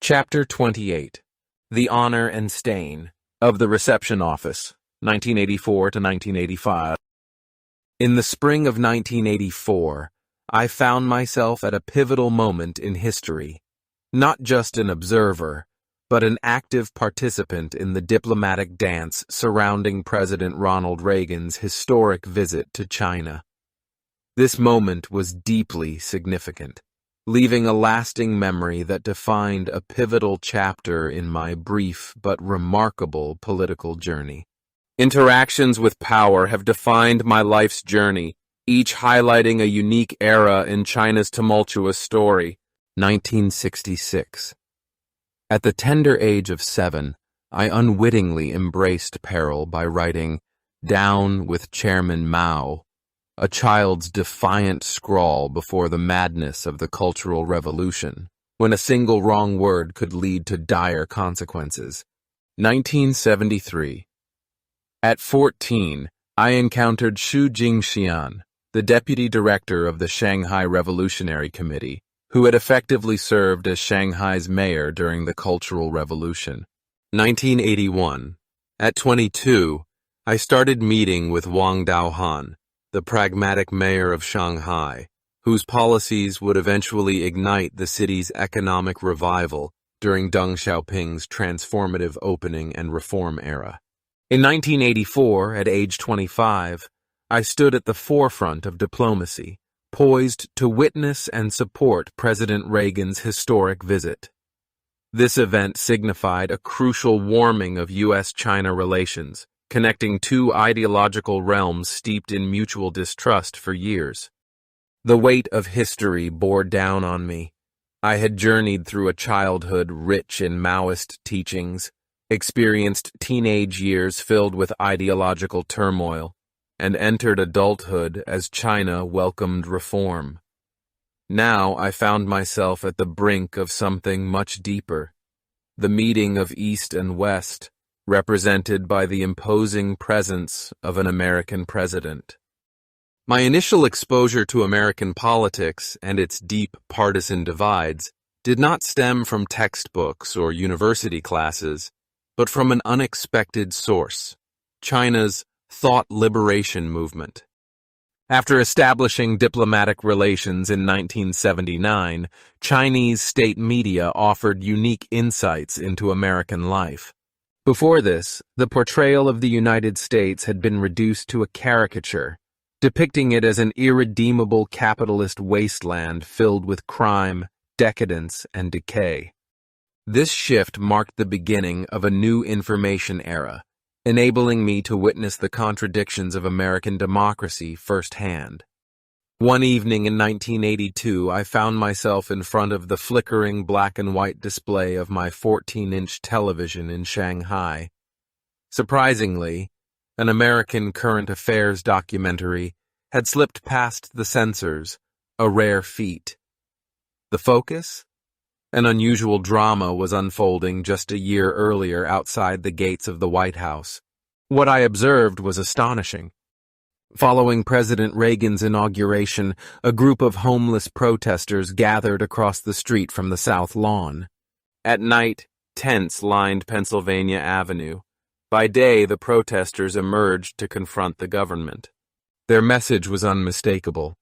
Chapter 28. The Honor and Stain of the Reception Office, 1984 to 1985. In the spring of 1984, I found myself at a pivotal moment in history, not just an observer, but an active participant in the diplomatic dance surrounding President Ronald Reagan's historic visit to China. This moment was deeply significant, leaving a lasting memory that defined a pivotal chapter in my brief but remarkable political journey. Interactions with power have defined my life's journey, each highlighting a unique era in China's tumultuous story. 1966. At the tender age of 7, I unwittingly embraced peril by writing, "Down with Chairman Mao," a child's defiant scrawl before the madness of the Cultural Revolution, when a single wrong word could lead to dire consequences. 1973. At 14, I encountered Xu Jingxian, the deputy director of the Shanghai Revolutionary Committee, who had effectively served as Shanghai's mayor during the Cultural Revolution. 1981. At 22, I started meeting with Wang Daohan, the pragmatic mayor of Shanghai, whose policies would eventually ignite the city's economic revival during Deng Xiaoping's transformative opening and reform era. In 1984, at age 25, I stood at the forefront of diplomacy, poised to witness and support President Reagan's historic visit. This event signified a crucial warming of U.S.-China relations, connecting two ideological realms steeped in mutual distrust for years. The weight of history bore down on me. I had journeyed through a childhood rich in Maoist teachings, experienced teenage years filled with ideological turmoil, and entered adulthood as China welcomed reform. Now I found myself at the brink of something much deeper, the meeting of East and West, represented by the imposing presence of an American president. My initial exposure to American politics and its deep partisan divides did not stem from textbooks or university classes, but from an unexpected source: China's thought liberation movement. After establishing diplomatic relations in 1979, Chinese state media offered unique insights into American life. Before this, the portrayal of the United States had been reduced to a caricature, depicting it as an irredeemable capitalist wasteland filled with crime, decadence, and decay. This shift marked the beginning of a new information era, enabling me to witness the contradictions of American democracy firsthand. One evening in 1982, I found myself in front of the flickering black and white display of my 14-inch television in Shanghai. Surprisingly, an American current affairs documentary had slipped past the censors, a rare feat. The focus? An unusual drama was unfolding just a year earlier outside the gates of the White House. What I observed was astonishing. Following President Reagan's inauguration, a group of homeless protesters gathered across the street from the South Lawn. At night, tents lined Pennsylvania Avenue. By day, the protesters emerged to confront the government. Their message was unmistakable.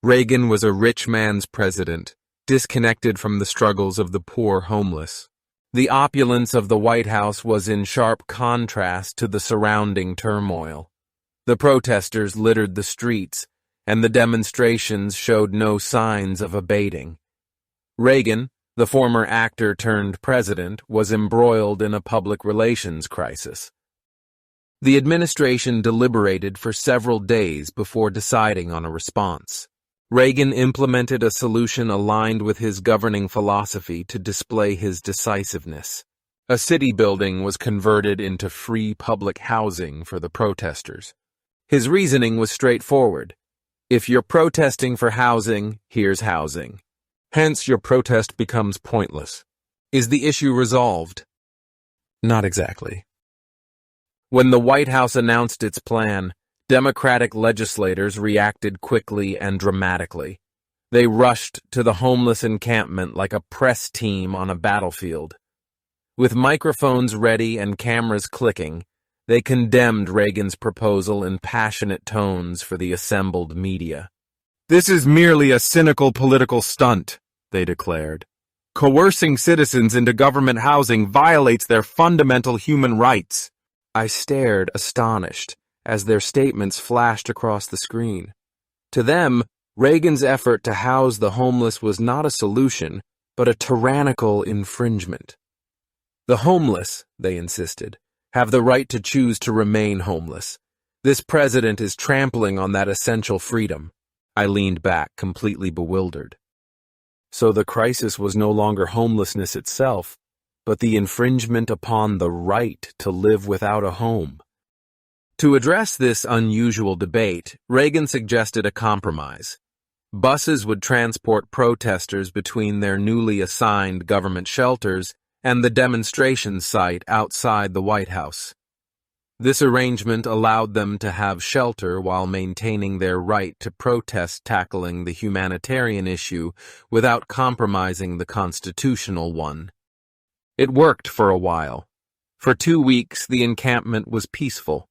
Reagan was a rich man's president, disconnected from the struggles of the poor homeless. The opulence of the White House was in sharp contrast to the surrounding turmoil. The protesters littered the streets, and the demonstrations showed no signs of abating. Reagan, the former actor turned president, was embroiled in a public relations crisis. The administration deliberated for several days before deciding on a response. Reagan implemented a solution aligned with his governing philosophy to display his decisiveness. A city building was converted into free public housing for the protesters. His reasoning was straightforward. If you're protesting for housing, here's housing. Hence, your protest becomes pointless. Is the issue resolved? Not exactly. When the White House announced its plan, Democratic legislators reacted quickly and dramatically. They rushed to the homeless encampment like a press team on a battlefield. With microphones ready and cameras clicking, they condemned Reagan's proposal in passionate tones for the assembled media. "This is merely a cynical political stunt," they declared. "Coercing citizens into government housing violates their fundamental human rights." I stared astonished as their statements flashed across the screen. To them, Reagan's effort to house the homeless was not a solution, but a tyrannical infringement. The homeless, they insisted, have the right to choose to remain homeless. This president is trampling on that essential freedom. I leaned back, completely bewildered. So the crisis was no longer homelessness itself, but the infringement upon the right to live without a home. To address this unusual debate, Reagan suggested a compromise. Buses would transport protesters between their newly assigned government shelters and the demonstration site outside the White House. This arrangement allowed them to have shelter while maintaining their right to protest tackling the humanitarian issue without compromising the constitutional one. It worked for a while. For 2 weeks, the encampment was peaceful.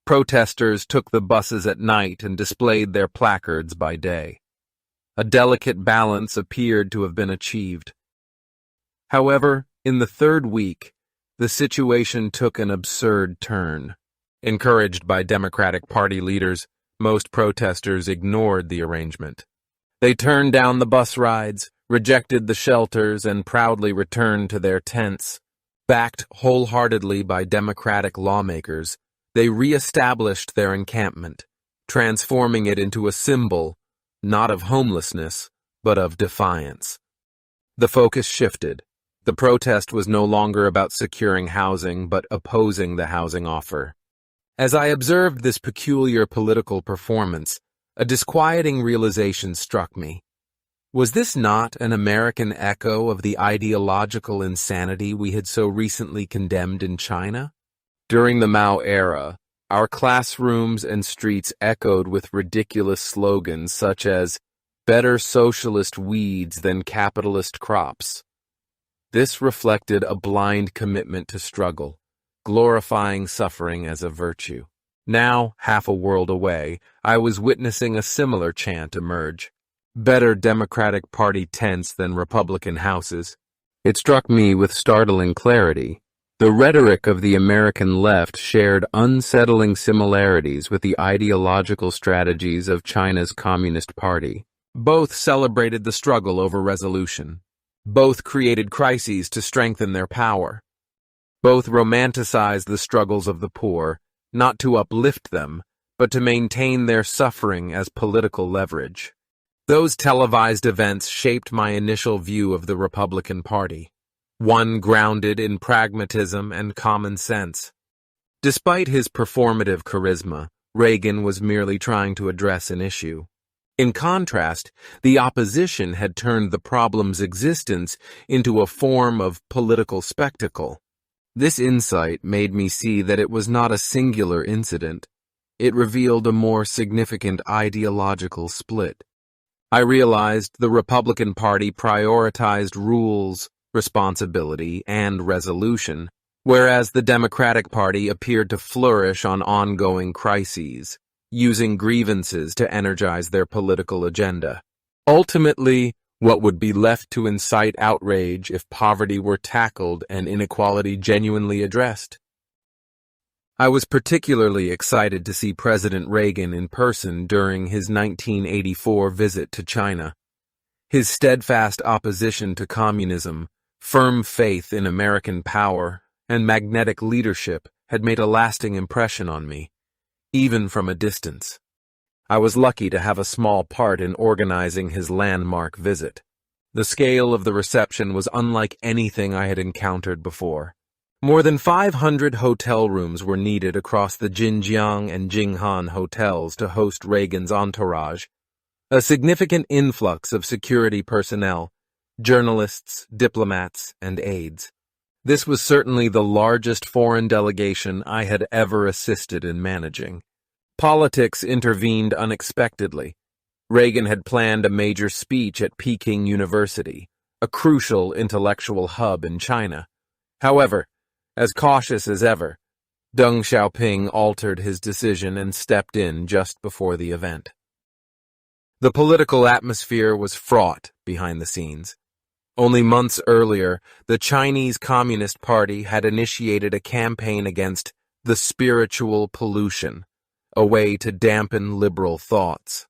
Protesters took the buses at night and displayed their placards by day. A delicate balance appeared to have been achieved. However, in the 3rd week, the situation took an absurd turn. Encouraged by Democratic Party leaders, most protesters ignored the arrangement. They turned down the bus rides, rejected the shelters, and proudly returned to their tents. Backed wholeheartedly by Democratic lawmakers, they re-established their encampment, transforming it into a symbol, not of homelessness, but of defiance. The focus shifted. The protest was no longer about securing housing, but opposing the housing offer. As I observed this peculiar political performance, a disquieting realization struck me. Was this not an American echo of the ideological insanity we had so recently condemned in China? During the Mao era, our classrooms and streets echoed with ridiculous slogans such as, "Better socialist weeds than capitalist crops." This reflected a blind commitment to struggle, glorifying suffering as a virtue. Now, half a world away, I was witnessing a similar chant emerge. Better Democratic Party tents than Republican houses. It struck me with startling clarity. The rhetoric of the American left shared unsettling similarities with the ideological strategies of China's Communist Party. Both celebrated the struggle over resolution. Both created crises to strengthen their power. Both romanticized the struggles of the poor, not to uplift them, but to maintain their suffering as political leverage. Those televised events shaped my initial view of the Republican Party, one grounded in pragmatism and common sense. Despite his performative charisma, Reagan was merely trying to address an issue. In contrast, the opposition had turned the problem's existence into a form of political spectacle. This insight made me see that it was not a singular incident. It revealed a more significant ideological split. I realized the Republican Party prioritized rules, responsibility, and resolution, whereas the Democratic Party appeared to flourish on ongoing crises, using grievances to energize their political agenda. Ultimately, what would be left to incite outrage if poverty were tackled and inequality genuinely addressed? I was particularly excited to see President Reagan in person during his 1984 visit to China. His steadfast opposition to communism, firm faith in American power, and magnetic leadership had made a lasting impression on me, even from a distance. I was lucky to have a small part in organizing his landmark visit. The scale of the reception was unlike anything I had encountered before. More than 500 hotel rooms were needed across the Jinjiang and Jinghan hotels to host Reagan's entourage, a significant influx of security personnel, journalists, diplomats, and aides. This was certainly the largest foreign delegation I had ever assisted in managing. Politics intervened unexpectedly. Reagan had planned a major speech at Peking University, a crucial intellectual hub in China. However, as cautious as ever, Deng Xiaoping altered his decision and stepped in just before the event. The political atmosphere was fraught behind the scenes. Only months earlier, the Chinese Communist Party had initiated a campaign against the spiritual pollution, a way to dampen liberal thoughts.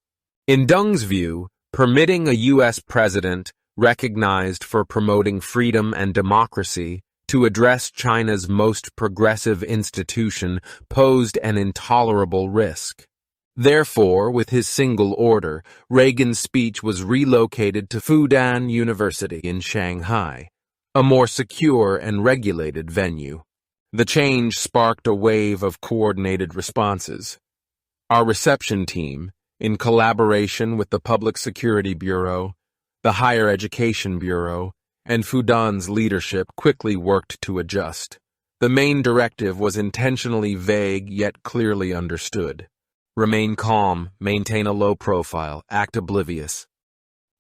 In Deng's view, permitting a U.S. president recognized for promoting freedom and democracy to address China's most progressive institution posed an intolerable risk. Therefore, with his single order, Reagan's speech was relocated to Fudan University in Shanghai, a more secure and regulated venue. The change sparked a wave of coordinated responses. Our reception team, in collaboration with the Public Security Bureau, the Higher Education Bureau, and Fudan's leadership, quickly worked to adjust. The main directive was intentionally vague yet clearly understood. Remain calm, maintain a low profile, act oblivious.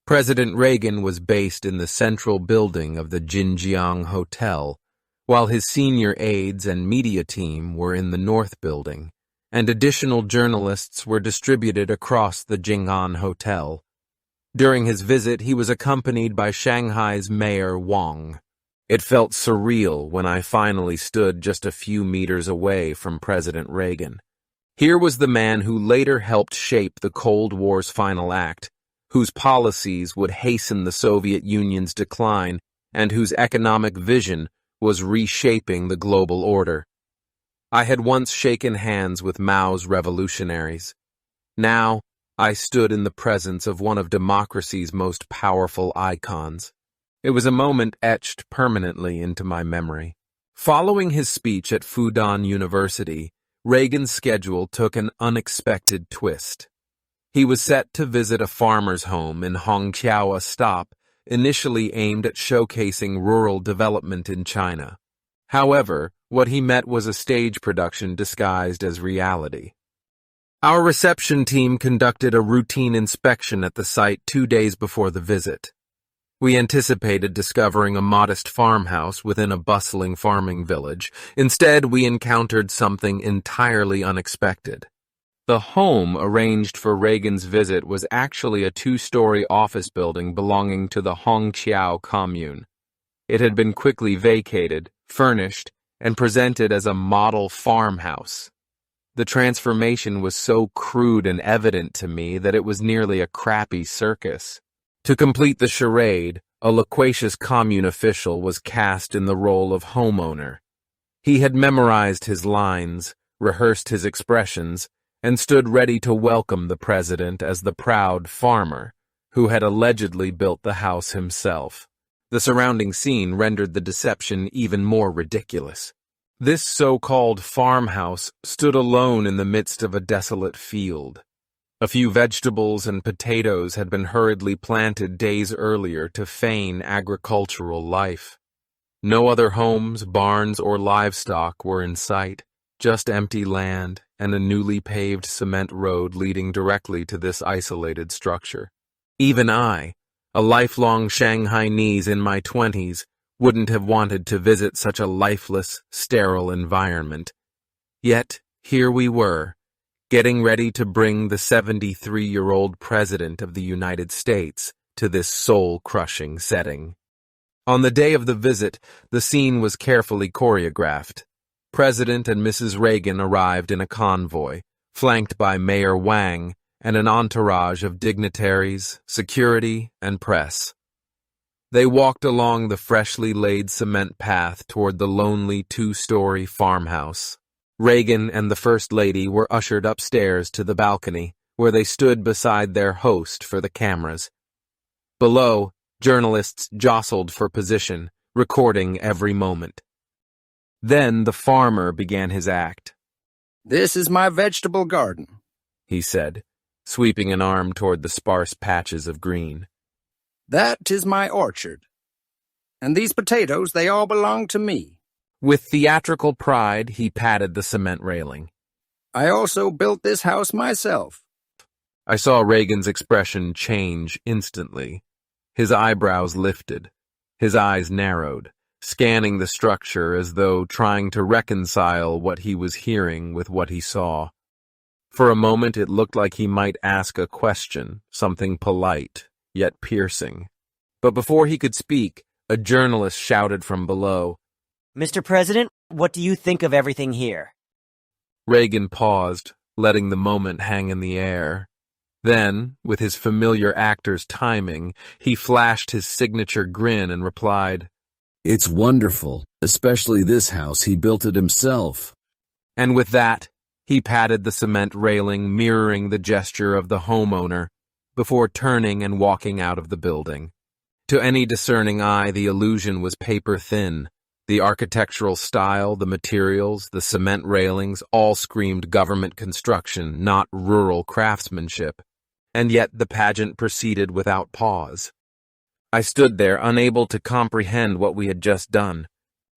President Reagan was based in the central building of the Jinjiang Hotel, while his senior aides and media team were in the North Building, and additional journalists were distributed across the Jing'an Hotel. During his visit, he was accompanied by Shanghai's Mayor Wang. It felt surreal when I finally stood just a few meters away from President Reagan. Here was the man who later helped shape the Cold War's final act, whose policies would hasten the Soviet Union's decline, and whose economic vision was reshaping the global order. I had once shaken hands with Mao's revolutionaries. Now, I stood in the presence of one of democracy's most powerful icons. It was a moment etched permanently into my memory. Following his speech at Fudan University, Reagan's schedule took an unexpected twist. He was set to visit a farmer's home in Hongqiao, a stop initially aimed at showcasing rural development in China. However, what he met was a stage production disguised as reality. Our reception team conducted a routine inspection at the site 2 days before the visit. We anticipated discovering a modest farmhouse within a bustling farming village. Instead, we encountered something entirely unexpected. The home arranged for Reagan's visit was actually a 2-story office building belonging to the Hongqiao commune. It had been quickly vacated, furnished, and presented as a model farmhouse. The transformation was so crude and evident to me that it was nearly a crappy circus. To complete the charade, a loquacious commune official was cast in the role of homeowner. He had memorized his lines, rehearsed his expressions, and stood ready to welcome the president as the proud farmer, who had allegedly built the house himself. The surrounding scene rendered the deception even more ridiculous. This so-called farmhouse stood alone in the midst of a desolate field. A few vegetables and potatoes had been hurriedly planted days earlier to feign agricultural life. No other homes, barns, or livestock were in sight, just empty land and a newly paved cement road leading directly to this isolated structure. Even I, a lifelong Shanghainese in my 20s, wouldn't have wanted to visit such a lifeless, sterile environment. Yet, here we were, getting ready to bring the 73-year-old President of the United States to this soul-crushing setting. On the day of the visit, the scene was carefully choreographed. President and Mrs. Reagan arrived in a convoy, flanked by Mayor Wang and an entourage of dignitaries, security, and press. They walked along the freshly laid cement path toward the lonely 2-story farmhouse. Reagan and the First Lady were ushered upstairs to the balcony, where they stood beside their host for the cameras. Below, journalists jostled for position, recording every moment. Then the farmer began his act. "This is my vegetable garden," he said, sweeping an arm toward the sparse patches of green. "That is my orchard. And these potatoes, they all belong to me." With theatrical pride, he patted the cement railing. "I also built this house myself." I saw Reagan's expression change instantly. His eyebrows lifted, his eyes narrowed, scanning the structure as though trying to reconcile what he was hearing with what he saw. For a moment it looked like he might ask a question, something polite, yet piercing. But before he could speak, a journalist shouted from below, "Mr. President, what do you think of everything here?" Reagan paused, letting the moment hang in the air. Then, with his familiar actor's timing, he flashed his signature grin and replied, "It's wonderful, especially this house. He built it himself." And with that, he patted the cement railing mirroring the gesture of the homeowner before turning and walking out of the building. To any discerning eye, the illusion was paper-thin. The architectural style, the materials, the cement railings all screamed government construction, not rural craftsmanship. And yet the pageant proceeded without pause. I stood there, unable to comprehend what we had just done.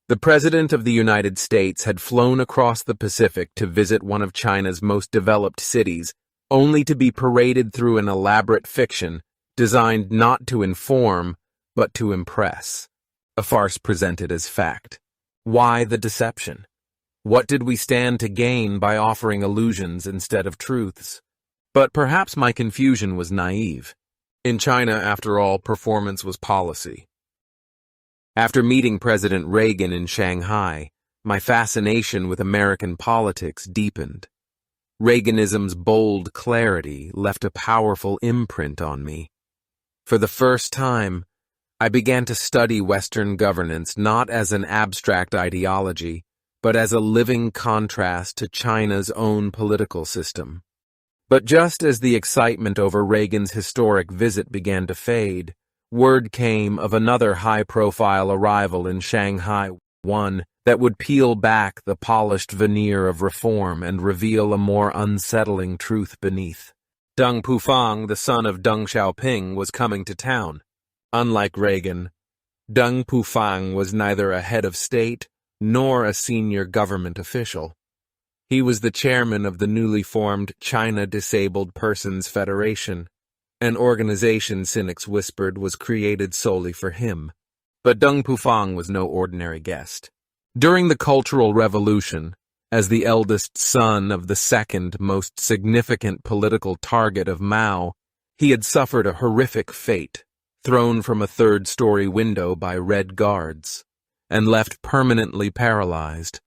The President of the United States had flown across the Pacific to visit one of China's most developed cities, only to be paraded through an elaborate fiction designed not to inform, but to impress. A farce presented as fact. Why the deception? What did we stand to gain by offering illusions instead of truths? But perhaps my confusion was naive. In China, after all, performance was policy. After meeting President Reagan in Shanghai, my fascination with American politics deepened. Reaganism's bold clarity left a powerful imprint on me. For the first time, I began to study Western governance not as an abstract ideology, but as a living contrast to China's own political system. But just as the excitement over Reagan's historic visit began to fade, word came of another high-profile arrival in Shanghai, one that would peel back the polished veneer of reform and reveal a more unsettling truth beneath. Deng Pufang, the son of Deng Xiaoping, was coming to town. Unlike Reagan, Deng Pufang was neither a head of state nor a senior government official. He was the chairman of the newly formed China Disabled Persons Federation, an organization cynics whispered was created solely for him. But Deng Pufang was no ordinary guest. During the Cultural Revolution, as the eldest son of the second most significant political target of Mao, he had suffered a horrific fate, thrown from a third-story window by Red Guards, and left permanently paralyzed.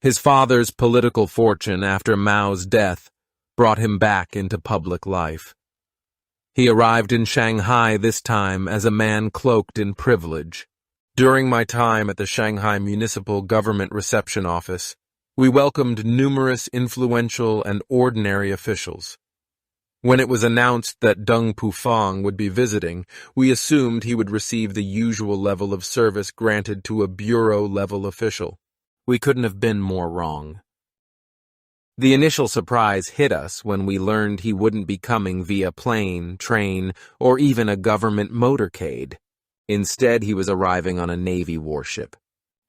His father's political fortune after Mao's death brought him back into public life. He arrived in Shanghai this time as a man cloaked in privilege. During my time at the Shanghai Municipal Government Reception Office, we welcomed numerous influential and ordinary officials. When it was announced that Deng Pufang would be visiting, we assumed he would receive the usual level of service granted to a bureau-level official. We couldn't have been more wrong. The initial surprise hit us when we learned he wouldn't be coming via plane, train, or even a government motorcade. Instead, he was arriving on a Navy warship.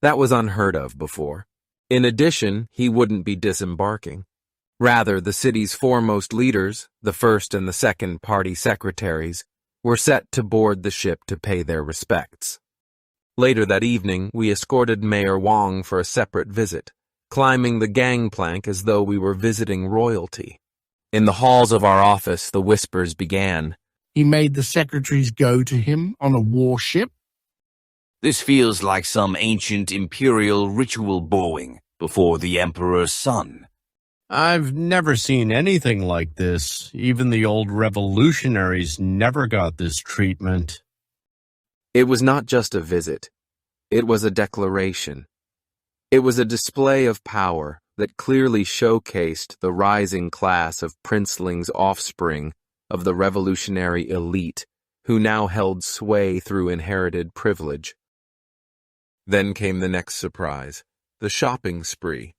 That was unheard of before. In addition, he wouldn't be disembarking. Rather, the city's foremost leaders, the first and the second party secretaries, were set to board the ship to pay their respects. Later that evening, we escorted Mayor Wang for a separate visit, climbing the gangplank as though we were visiting royalty. In the halls of our office, the whispers began. He made the secretaries go to him on a warship. This feels like some ancient imperial ritual bowing before the emperor's son. I've never seen anything like this. Even the old revolutionaries never got this treatment. It was not just a visit. It was a declaration. It was a display of power that clearly showcased the rising class of princelings' offspring of the revolutionary elite who now held sway through inherited privilege. Then came the next surprise, the shopping spree.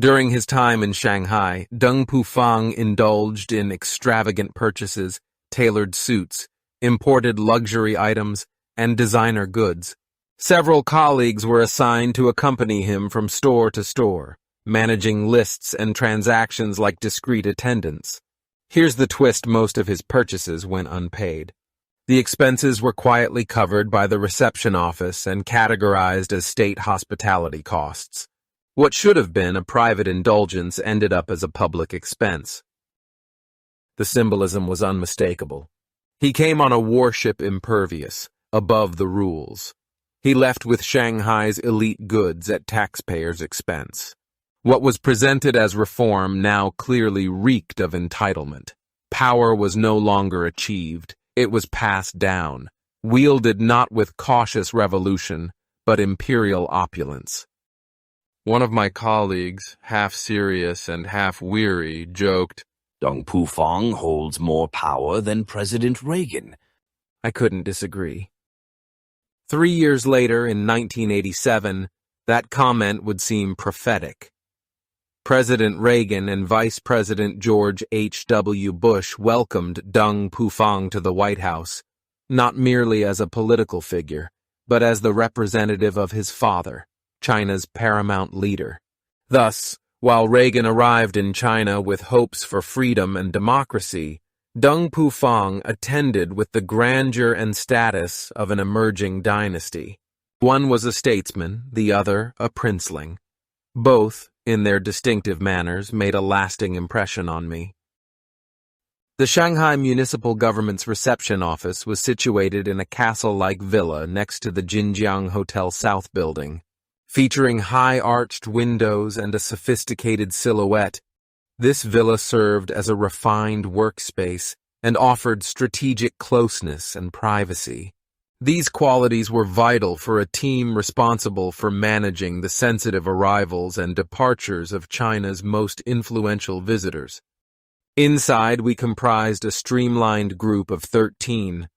During his time in Shanghai, Deng Pufang indulged in extravagant purchases, tailored suits, imported luxury items, and designer goods. Several colleagues were assigned to accompany him from store to store, managing lists and transactions like discreet attendants. Here's the twist: most of his purchases went unpaid. The expenses were quietly covered by the reception office and categorized as state hospitality costs. What should have been a private indulgence ended up as a public expense. The symbolism was unmistakable. He came on a warship impervious, above the rules. He left with Shanghai's elite goods at taxpayers' expense. What was presented as reform now clearly reeked of entitlement. Power was no longer achieved, it was passed down, wielded not with cautious revolution, but imperial opulence. One of my colleagues, half serious and half weary, joked, Deng Pufang holds more power than President Reagan. I couldn't disagree. 3 years later, in 1987, that comment would seem prophetic. President Reagan and Vice President George H.W. Bush welcomed Deng Pufang to the White House, not merely as a political figure, but as the representative of his father, China's paramount leader. Thus, while Reagan arrived in China with hopes for freedom and democracy, Deng Pufang attended with the grandeur and status of an emerging dynasty. One was a statesman, the other a princeling. Both, in their distinctive manners, made a lasting impression on me. The Shanghai Municipal Government's reception office was situated in a castle-like villa next to the Jinjiang Hotel South building. Featuring high-arched windows and a sophisticated silhouette, this villa served as a refined workspace and offered strategic closeness and privacy. These qualities were vital for a team responsible for managing the sensitive arrivals and departures of China's most influential visitors. Inside, we comprised a streamlined group of 13,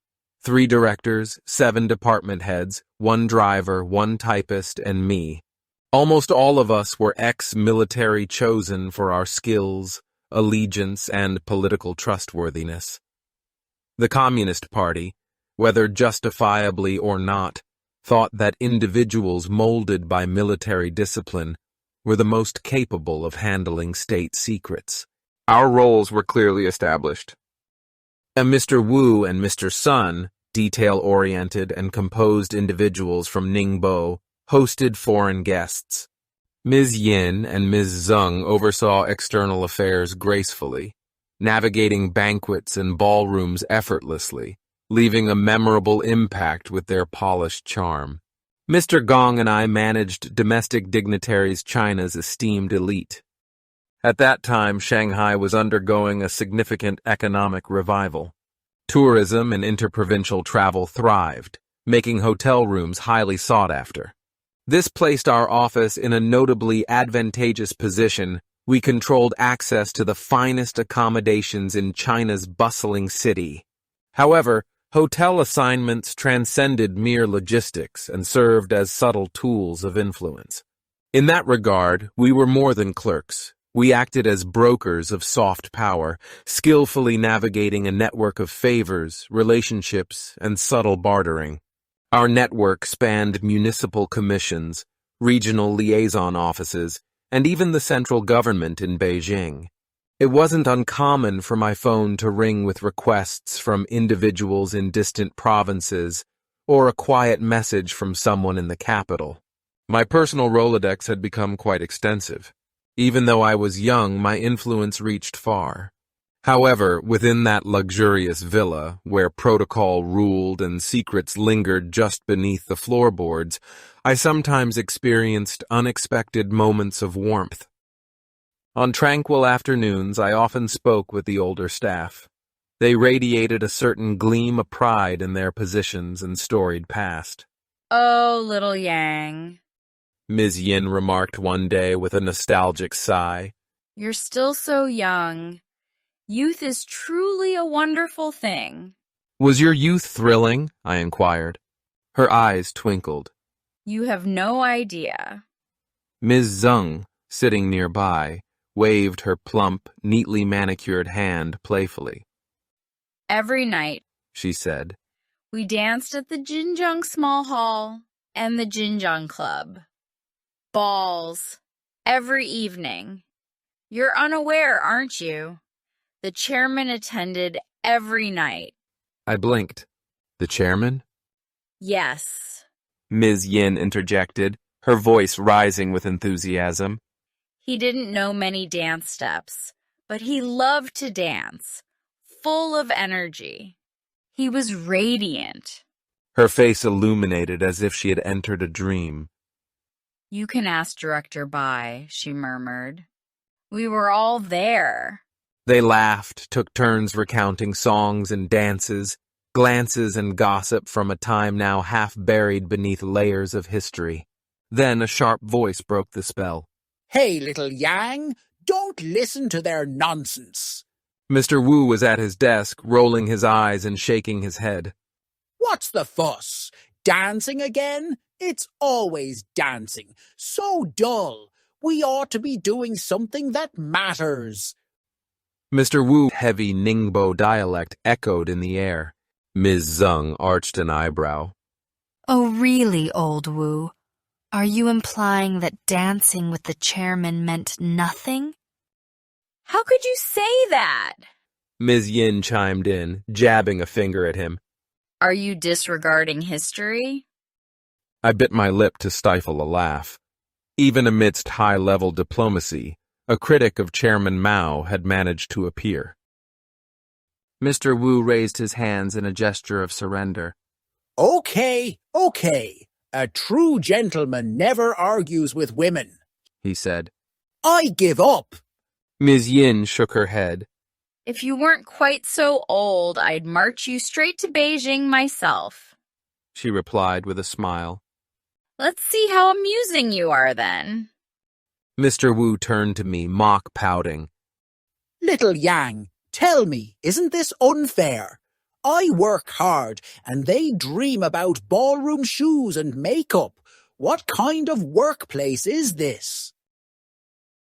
3 directors, 7 department heads, 1 driver, 1 typist, and me. Almost all of us were ex-military, chosen for our skills, allegiance, and political trustworthiness. The Communist Party, whether justifiably or not, thought that individuals molded by military discipline were the most capable of handling state secrets. Our roles were clearly established. And Mr. Wu and Mr. Sun, detail-oriented and composed individuals from Ningbo, hosted foreign guests. Ms. Yin and Ms. Zeng oversaw external affairs gracefully, navigating banquets and ballrooms effortlessly, leaving a memorable impact with their polished charm. Mr. Gong and I managed domestic dignitaries China's esteemed elite. At that time, Shanghai was undergoing a significant economic revival. Tourism and interprovincial travel thrived, making hotel rooms highly sought after. This placed our office in a notably advantageous position. We controlled access to the finest accommodations in China's bustling city. However, hotel assignments transcended mere logistics and served as subtle tools of influence. In that regard, we were more than clerks. We acted as brokers of soft power, skillfully navigating a network of favors, relationships, and subtle bartering. Our network spanned municipal commissions, regional liaison offices, and even the central government in Beijing. It wasn't uncommon for my phone to ring with requests from individuals in distant provinces or a quiet message from someone in the capital. My personal Rolodex had become quite extensive. Even though I was young, my influence reached far. However, within that luxurious villa, where protocol ruled and secrets lingered just beneath the floorboards, I sometimes experienced unexpected moments of warmth. On tranquil afternoons, I often spoke with the older staff. They radiated a certain gleam of pride in their positions and storied past. Oh, little Yang. Ms. Yin remarked one day with a nostalgic sigh. You're still so young. Youth is truly a wonderful thing. Was your youth thrilling? I inquired. Her eyes twinkled. You have no idea. Ms. Zeng, sitting nearby, waved her plump, neatly manicured hand playfully. Every night, she said, we danced at the Jinjiang Small Hall and the Jinjiang Club. Balls. Every evening. You're unaware, aren't you? The chairman attended every night. I blinked. The chairman? Yes. Ms. Yin interjected, her voice rising with enthusiasm. He didn't know many dance steps, but he loved to dance, full of energy. He was radiant. Her face illuminated as if she had entered a dream. You can ask Director Bai, she murmured. We were all there. They laughed, took turns recounting songs and dances, glances and gossip from a time now half buried beneath layers of history. Then a sharp voice broke the spell. Hey, little Yang, don't listen to their nonsense. Mr. Wu was at his desk, rolling his eyes and shaking his head. What's the fuss? Dancing again? It's always dancing. So dull. We ought to be doing something that matters. Mr. Wu's heavy Ningbo dialect echoed in the air. Ms. Zeng arched an eyebrow. Oh, really, old Wu? Are you implying that dancing with the chairman meant nothing? How could you say that? Ms. Yin chimed in, jabbing a finger at him. Are you disregarding history? I bit my lip to stifle a laugh. Even amidst high-level diplomacy, a critic of Chairman Mao had managed to appear. Mr. Wu raised his hands in a gesture of surrender. Okay. A true gentleman never argues with women, he said. I give up. Ms. Yin shook her head. If you weren't quite so old, I'd march you straight to Beijing myself, she replied with a smile. Let's see how amusing you are then. Mr. Wu turned to me, mock pouting. Little Yang, tell me, isn't this unfair? I work hard, and they dream about ballroom shoes and makeup. What kind of workplace is this?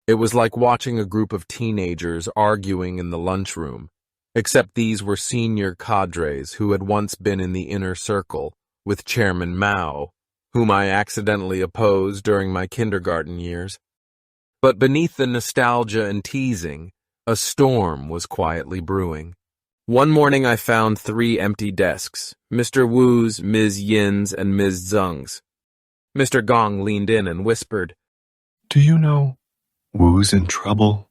It was like watching a group of teenagers arguing in the lunchroom, except these were senior cadres who had once been in the inner circle with Chairman Mao, whom I accidentally opposed during my kindergarten years. But beneath the nostalgia and teasing, a storm was quietly brewing. One morning I found 3 empty desks, Mr. Wu's, Ms. Yin's, and Ms. Zeng's. Mr. Gong leaned in and whispered, Do you know Wu's in trouble?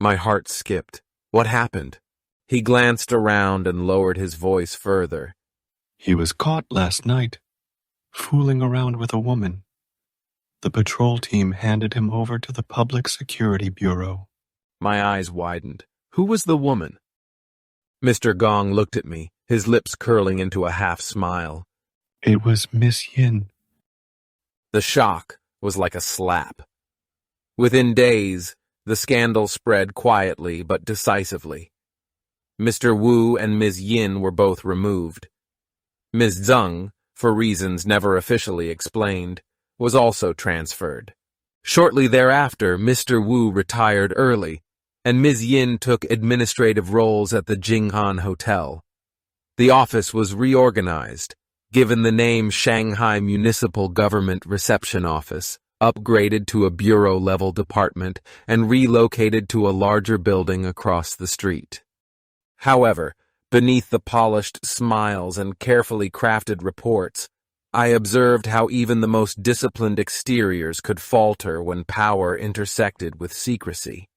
My heart skipped. What happened? He glanced around and lowered his voice further. He was caught last night, fooling around with a woman. The patrol team handed him over to the Public Security Bureau. My eyes widened. Who was the woman? Mr. Gong looked at me, his lips curling into a half smile. It was Miss Yin. The shock was like a slap. Within days, the scandal spread quietly but decisively. Mr. Wu and Ms. Yin were both removed. Ms. Zeng, for reasons never officially explained, was also transferred. Shortly thereafter, Mr. Wu retired early, and Ms. Yin took administrative roles at the Jinghan Hotel. The office was reorganized, given the name Shanghai Municipal Government Reception Office, upgraded to a bureau-level department, and relocated to a larger building across the street. However, beneath the polished smiles and carefully crafted reports, I observed how even the most disciplined exteriors could falter when power intersected with secrecy.